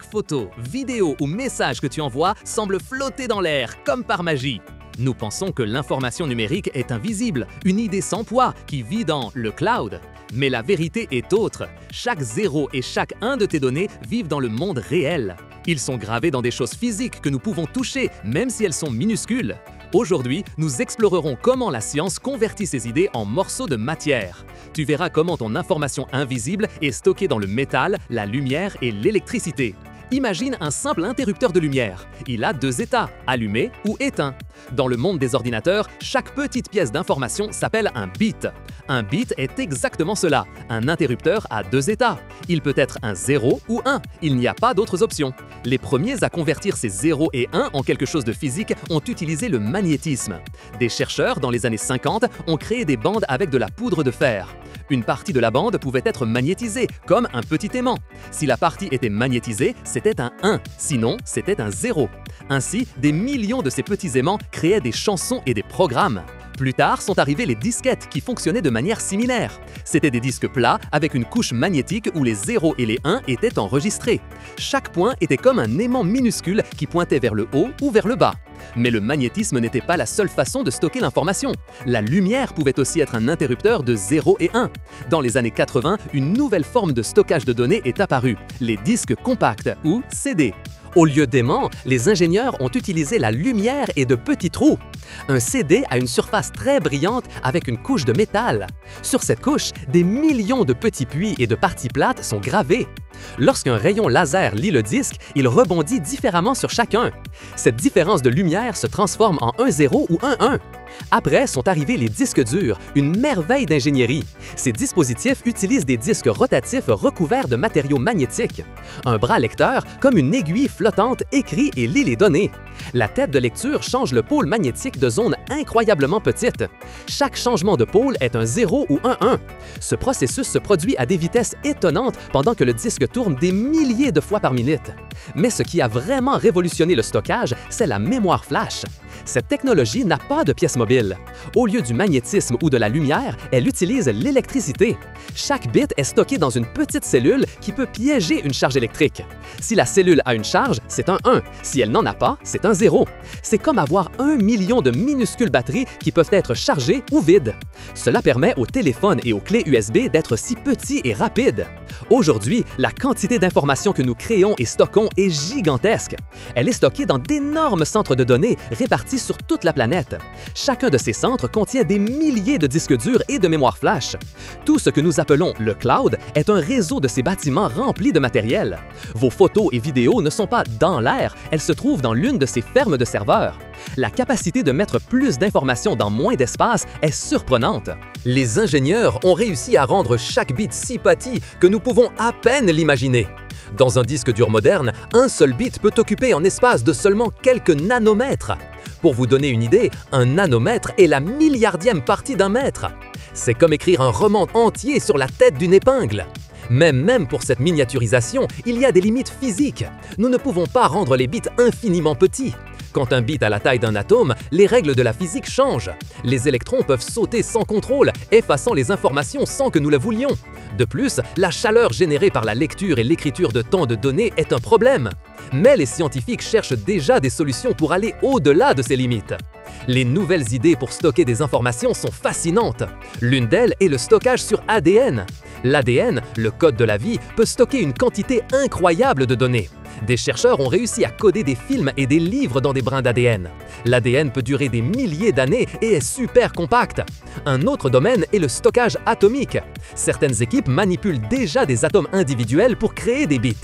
photos, vidéos ou messages que tu envoies semblent flotter dans l'air, comme par magie. Nous pensons que l'information numérique est invisible, une idée sans poids qui vit dans le cloud. Mais la vérité est autre. Chaque 0 et chaque 1 de tes données vivent dans le monde réel. Ils sont gravés dans des choses physiques que nous pouvons toucher, même si elles sont minuscules. Aujourd'hui, nous explorerons comment la science convertit ces idées en morceaux de matière. Tu verras comment ton information invisible est stockée dans le métal, la lumière et l'électricité. Imagine un simple interrupteur de lumière. Il a 2 états, allumé ou éteint. Dans le monde des ordinateurs, chaque petite pièce d'information s'appelle un bit. Un bit est exactement cela, un interrupteur à 2 états. Il peut être un 0 ou 1, il n'y a pas d'autres options. Les premiers à convertir ces 0 et 1 en quelque chose de physique ont utilisé le magnétisme. Des chercheurs, dans les années 50, ont créé des bandes avec de la poudre de fer. Une partie de la bande pouvait être magnétisée, comme un petit aimant. Si la partie était magnétisée, c'était un 1, sinon c'était un 0. Ainsi, des millions de ces petits aimants créaient des chansons et des programmes. Plus tard sont arrivés les disquettes qui fonctionnaient de manière similaire. C'étaient des disques plats avec une couche magnétique où les 0 et les 1 étaient enregistrés. Chaque point était comme un aimant minuscule qui pointait vers le haut ou vers le bas. Mais le magnétisme n'était pas la seule façon de stocker l'information. La lumière pouvait aussi être un interrupteur de 0 et 1. Dans les années 80, une nouvelle forme de stockage de données est apparue, les disques compacts ou CD. Au lieu d'aimants, les ingénieurs ont utilisé la lumière et de petits trous. Un CD a une surface très brillante avec une couche de métal. Sur cette couche, des millions de petits puits et de parties plates sont gravés. Lorsqu'un rayon laser lit le disque, il rebondit différemment sur chacun. Cette différence de lumière se transforme en un 0 ou un 1. Après sont arrivés les disques durs, une merveille d'ingénierie. Ces dispositifs utilisent des disques rotatifs recouverts de matériaux magnétiques. Un bras lecteur, comme une aiguille flottante, écrit et lit les données. La tête de lecture change le pôle magnétique de zones incroyablement petites. Chaque changement de pôle est un 0 ou un 1. Ce processus se produit à des vitesses étonnantes pendant que le disque tourne des milliers de fois par minute. Mais ce qui a vraiment révolutionné le stockage, c'est la mémoire flash. Cette technologie n'a pas de pièce mobile. Au lieu du magnétisme ou de la lumière, elle utilise l'électricité. Chaque bit est stocké dans une petite cellule qui peut piéger une charge électrique. Si la cellule a une charge, c'est un 1. Si elle n'en a pas, c'est un 0. C'est comme avoir 1 million de minuscules batteries qui peuvent être chargées ou vides. Cela permet aux téléphones et aux clés USB d'être si petits et rapides. Aujourd'hui, la quantité d'informations que nous créons et stockons est gigantesque. Elle est stockée dans d'énormes centres de données répartis sur toute la planète. Chacun de ces centres contient des milliers de disques durs et de mémoire flash. Tout ce que nous appelons le cloud est un réseau de ces bâtiments remplis de matériel. Vos photos et vidéos ne sont pas dans l'air, elles se trouvent dans l'une de ces fermes de serveurs. La capacité de mettre plus d'informations dans moins d'espace est surprenante. Les ingénieurs ont réussi à rendre chaque bit si petit que nous pouvons à peine l'imaginer. Dans un disque dur moderne, un seul bit peut occuper un espace de seulement quelques nanomètres. Pour vous donner une idée, un nanomètre est la milliardième partie d'un mètre. C'est comme écrire un roman entier sur la tête d'une épingle. Même pour cette miniaturisation, il y a des limites physiques. Nous ne pouvons pas rendre les bits infiniment petits. Quand un bit a la taille d'un atome, les règles de la physique changent. Les électrons peuvent sauter sans contrôle, effaçant les informations sans que nous le voulions. De plus, la chaleur générée par la lecture et l'écriture de tant de données est un problème. Mais les scientifiques cherchent déjà des solutions pour aller au-delà de ces limites. Les nouvelles idées pour stocker des informations sont fascinantes. L'une d'elles est le stockage sur ADN. L'ADN, le code de la vie, peut stocker une quantité incroyable de données. Des chercheurs ont réussi à coder des films et des livres dans des brins d'ADN. L'ADN peut durer des milliers d'années et est super compact. Un autre domaine est le stockage atomique. Certaines équipes manipulent déjà des atomes individuels pour créer des bits.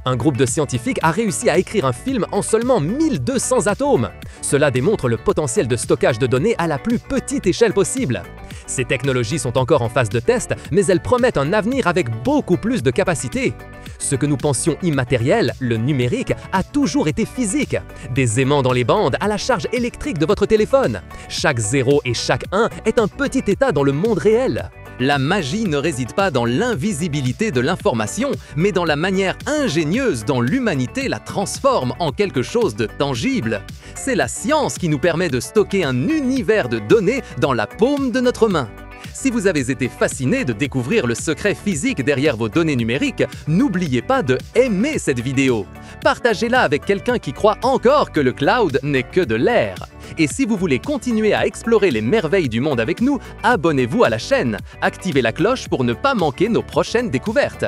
Un groupe de scientifiques a réussi à écrire un film en seulement 1200 atomes. Cela démontre le potentiel de stockage de données à la plus petite échelle possible. Ces technologies sont encore en phase de test, mais elles promettent un avenir avec beaucoup plus de capacité. Ce que nous pensions immatériel, le numérique, a toujours été physique. Des aimants dans les bandes à la charge électrique de votre téléphone. Chaque 0 et chaque 1 est un petit état dans le monde réel. La magie ne réside pas dans l'invisibilité de l'information, mais dans la manière ingénieuse dont l'humanité la transforme en quelque chose de tangible. C'est la science qui nous permet de stocker un univers de données dans la paume de notre main. Si vous avez été fasciné de découvrir le secret physique derrière vos données numériques, n'oubliez pas de aimer cette vidéo. Partagez-la avec quelqu'un qui croit encore que le cloud n'est que de l'air. Et si vous voulez continuer à explorer les merveilles du monde avec nous, abonnez-vous à la chaîne. Activez la cloche pour ne pas manquer nos prochaines découvertes.